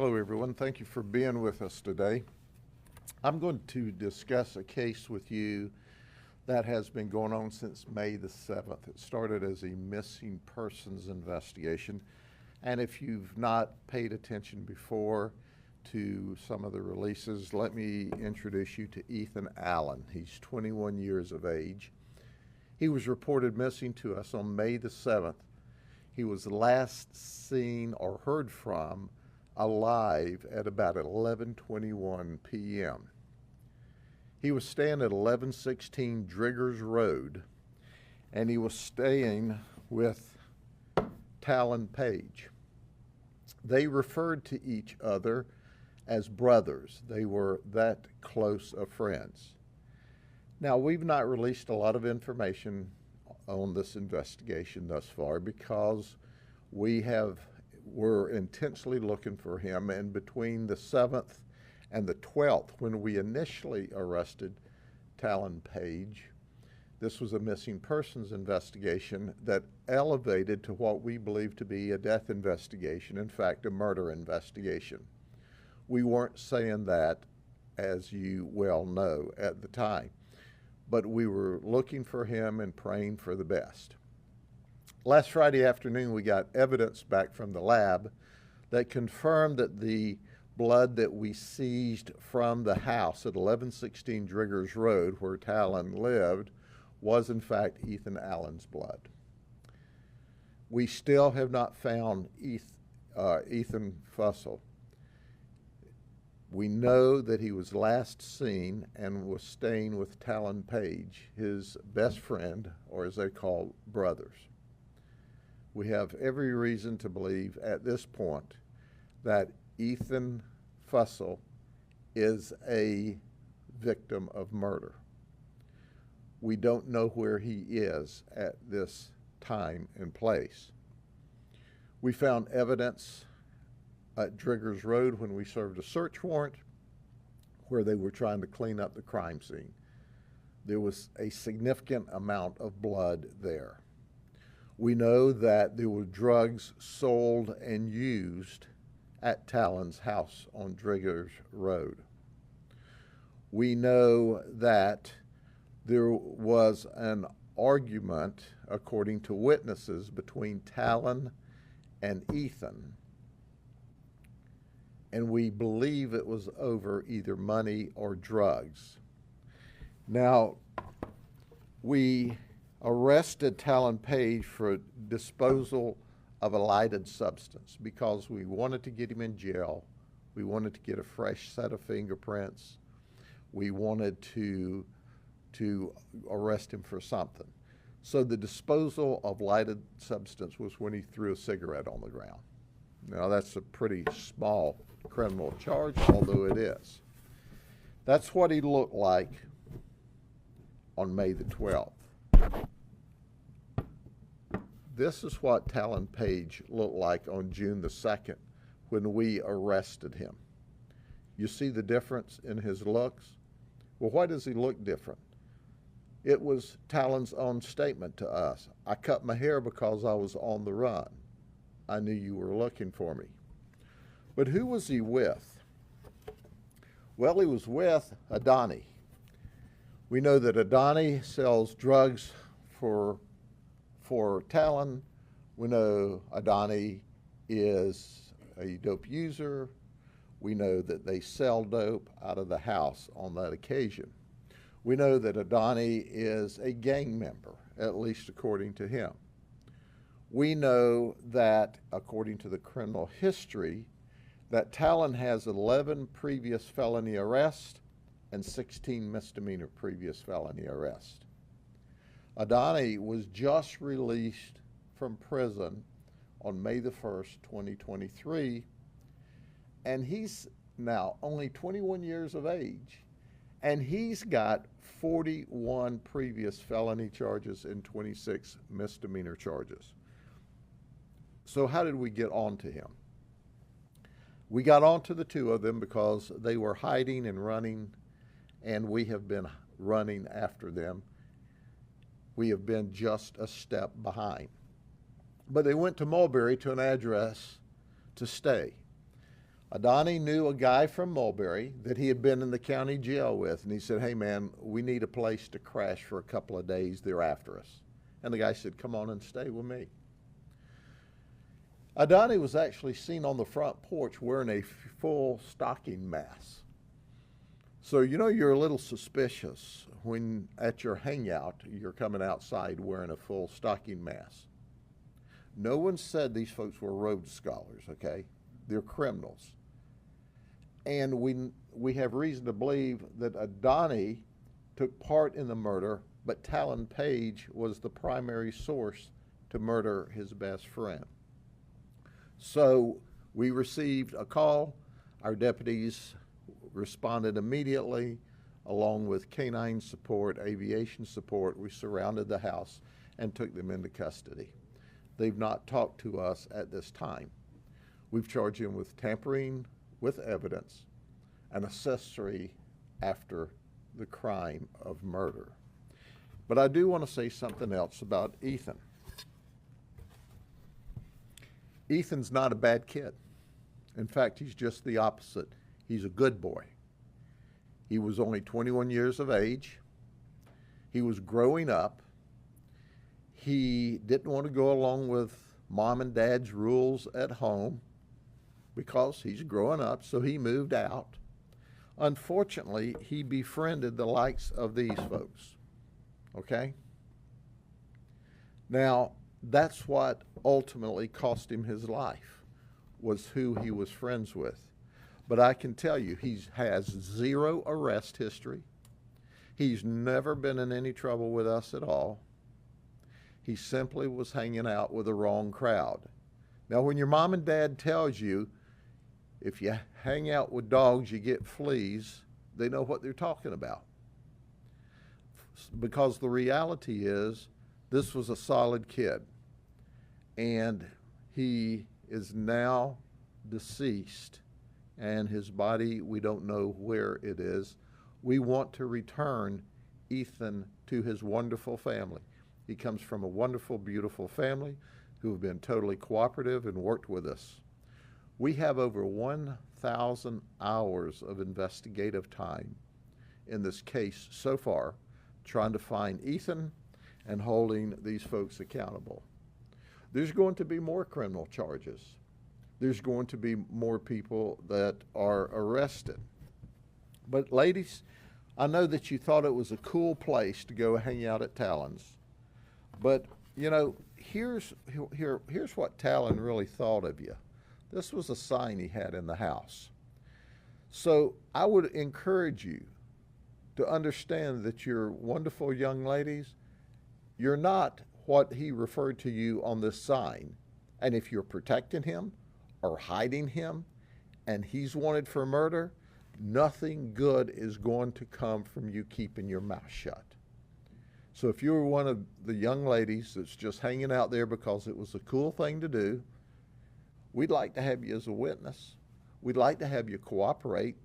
Hello, everyone. Thank you for being with us today. I'm going to discuss a case with you that has been going on since May the 7th. It started as a missing persons investigation. And if you've not paid attention before to some of the releases, let me introduce you to Ethan Allen. He's 21 years of age. He was reported missing to us on May the 7th. He was last seen or heard from alive at about 11:21 p.m. He was staying at 1116 Driggers Road, and he was staying with Talon Page. They referred to each other as brothers. They were that close of friends. Now, we've not released a lot of information on this investigation thus far because we're intensely looking for him, and between the 7th and the 12th, when we initially arrested Talon Page, this was a missing persons investigation that elevated to what we believe to be a death investigation, in fact, a murder investigation. We weren't saying that, as you well know, at the time, but we were looking for him and praying for the best. Last Friday afternoon, we got evidence back from the lab that confirmed that the blood that we seized from the house at 1116 Driggers Road, where Talon lived, was in fact Ethan Allen's blood. We still have not found Ethan Fussell. We know that he was last seen and was staying with Talon Page, his best friend, or as they call brothers. We have every reason to believe at this point that Ethan Fussell is a victim of murder. We don't know where he is at this time and place. We found evidence at Driggers Road when we served a search warrant where they were trying to clean up the crime scene. There was a significant amount of blood there. We know that there were drugs sold and used at Talon's house on Driggers Road. We know that there was an argument, according to witnesses, between Talon and Ethan, and we believe it was over either money or drugs. Now, we arrested Talon Page for disposal of a lighted substance because we wanted to get him in jail. We wanted to get a fresh set of fingerprints. We wanted to arrest him for something. So the disposal of lighted substance was when he threw a cigarette on the ground. Now, that's a pretty small criminal charge, although it is. That's what he looked like on May the 12th. This is what Talon Page looked like on June the 2nd when we arrested him. You see the difference in his looks? Well, why does he look different? It was Talon's own statement to us. I cut my hair because I was on the run. I knew you were looking for me. But who was he with? Well, he was with Adani. We know that Adani sells drugs for Talon. We know Adani is a dope user. We know that they sell dope out of the house on that occasion. We know that Adani is a gang member, at least according to him. We know that, according to the criminal history, that Talon has 11 previous felony arrests and 16 misdemeanor previous felony arrests. Adani was just released from prison on May the 1st, 2023, and he's now only 21 years of age, and he's got 41 previous felony charges and 26 misdemeanor charges. So how did we get onto him? We got onto the two of them because they were hiding and running, and we have been running after them. We have been just a step behind. But they went to Mulberry to an address to stay. Adani knew a guy from Mulberry that he had been in the county jail with, and he said, hey man, we need a place to crash for a couple of days. They're after us. And the guy said, come on and stay with me. Adani was actually seen on the front porch wearing a full stocking mask. So you know you're a little suspicious when at your hangout you're coming outside wearing a full stocking mask. No one said these folks were Rhodes Scholars, okay? They're criminals. And we have reason to believe that Adani took part in the murder, but Talon Page was the primary source to murder his best friend. So we received a call. Our deputies responded immediately, along with canine support, aviation support. We surrounded the house and took them into custody. They've not talked to us at this time. We've charged him with tampering with evidence and accessory after the crime of murder. But I do want to say something else about Ethan. Ethan's not a bad kid. In fact, he's just the opposite. He's a good boy. He was only 21 years of age. He was growing up. He didn't want to go along with mom and dad's rules at home because he's growing up, so he moved out. Unfortunately, he befriended the likes of these folks, okay? Now, that's what ultimately cost him his life, was who he was friends with. But I can tell you, he has zero arrest history. He's never been in any trouble with us at all. He simply was hanging out with the wrong crowd. Now, when your mom and dad tells you, if you hang out with dogs, you get fleas, they know what they're talking about. Because the reality is, this was a solid kid. And he is now deceased. And his body, we don't know where it is. We want to return Ethan to his wonderful family. He comes from a wonderful, beautiful family who have been totally cooperative and worked with us. We have over 1,000 hours of investigative time in this case so far, trying to find Ethan and holding these folks accountable. There's going to be more criminal charges. There's going to be more people that are arrested. But ladies, I know that you thought it was a cool place to go hang out at Talon's. But, you know, here's what Talon really thought of you. This was a sign he had in the house. So I would encourage you to understand that you're wonderful young ladies. You're not what he referred to you on this sign. And if you're protecting him or hiding him and he's wanted for murder, nothing good is going to come from you keeping your mouth shut. So if you're one of the young ladies that's just hanging out there because it was a cool thing to do, we'd like to have you as a witness. We'd like to have you cooperate.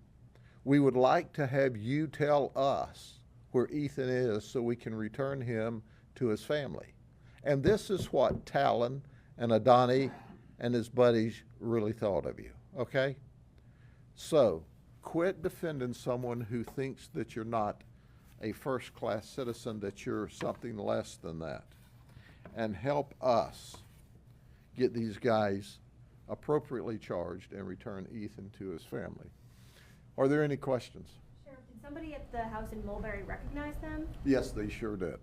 We would like to have you tell us where Ethan is so we can return him to his family. And this is what Talon and Adani and his buddies really thought of you, okay? So quit defending someone who thinks that you're not a first-class citizen, that you're something less than that. And help us get these guys appropriately charged and return Ethan to his family. Are there any questions? Sheriff, did somebody at the house in Mulberry recognize them? Yes, they sure did.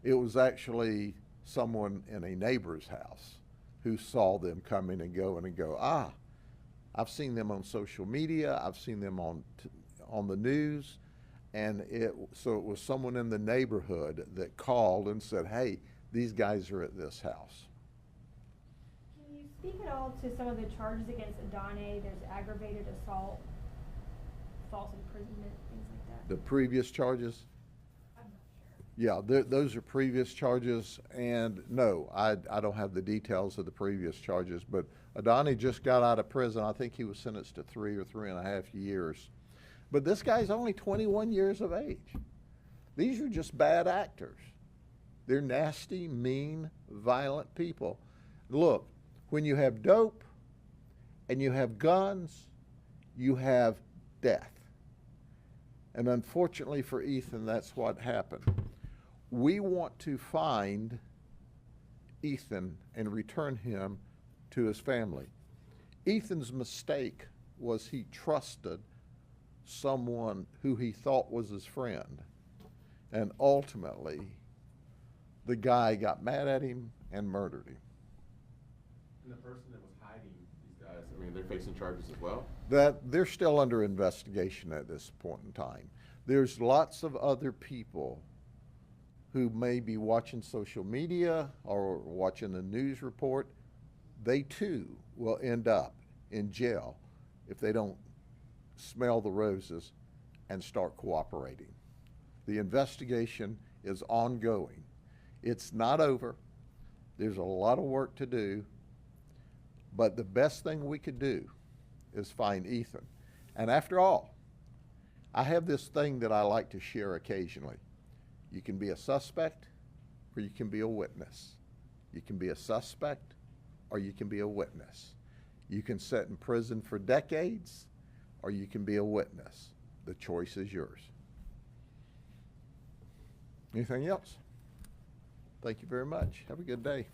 It was actually someone in a neighbor's house who saw them coming and go, ah, I've seen them on social media, I've seen them on the news, and so it was someone in the neighborhood that called and said, hey, these guys are at this house. Can you speak at all to some of the charges against Adani? There's aggravated assault, false imprisonment, things like that. The previous charges? I'm not sure. Yeah, those are previous charges, and no, I don't have the details of the previous charges, but Adani just got out of prison. I think he was sentenced to 3 or 3.5 years. But this guy's only 21 years of age. These are just bad actors. They're nasty, mean, violent people. Look, when you have dope and you have guns you have death. And unfortunately for Ethan, that's what happened. We want to find Ethan and return him to his family. Ethan's mistake was he trusted someone who he thought was his friend. And ultimately, the guy got mad at him and murdered him. And the person that was hiding these guys, I mean, they're facing charges as well? That they're still under investigation at this point in time. There's lots of other people who may be watching social media or watching a news report. They too will end up in jail if they don't smell the roses and start cooperating. The investigation is ongoing. It's not over. There's a lot of work to do, but the best thing we could do is find Ethan. And after all, I have this thing that I like to share occasionally. You can be a suspect or you can be a witness. You can be a suspect or you can be a witness. You can sit in prison for decades or you can be a witness. The choice is yours. Anything else? Thank you very much. Have a good day.